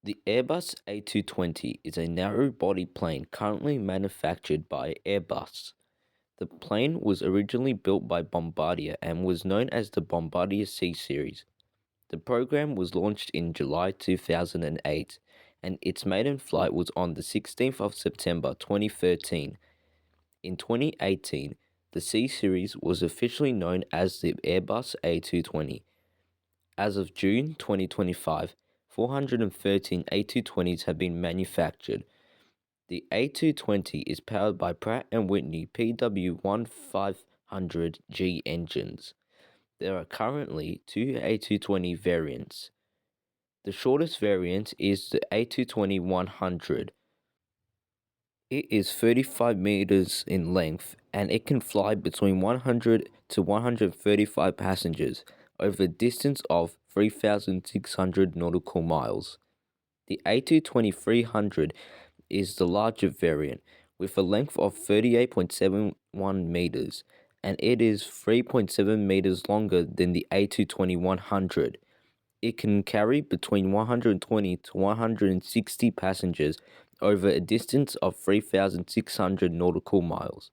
The Airbus A220 is a narrow-body plane currently manufactured by Airbus. The plane was originally built by Bombardier and was known as the Bombardier C Series. The program was launched in July 2008, and its maiden flight was on the 16th of September 2013. In 2018, the C Series was officially known as the Airbus A220. As of June 2025, 413 A220s have been manufactured. The A220 is powered by Pratt & Whitney PW1500G engines. There are currently two A220 variants. The shortest variant is the A220-100. It is 35 meters in length and it can fly between 100 to 135 passengers over a distance of 3,600 nautical miles. The A220-300 is the larger variant with a length of 38.71 meters, and it is 3.7 meters longer than the A220-100. It can carry between 120 to 160 passengers over a distance of 3,600 nautical miles.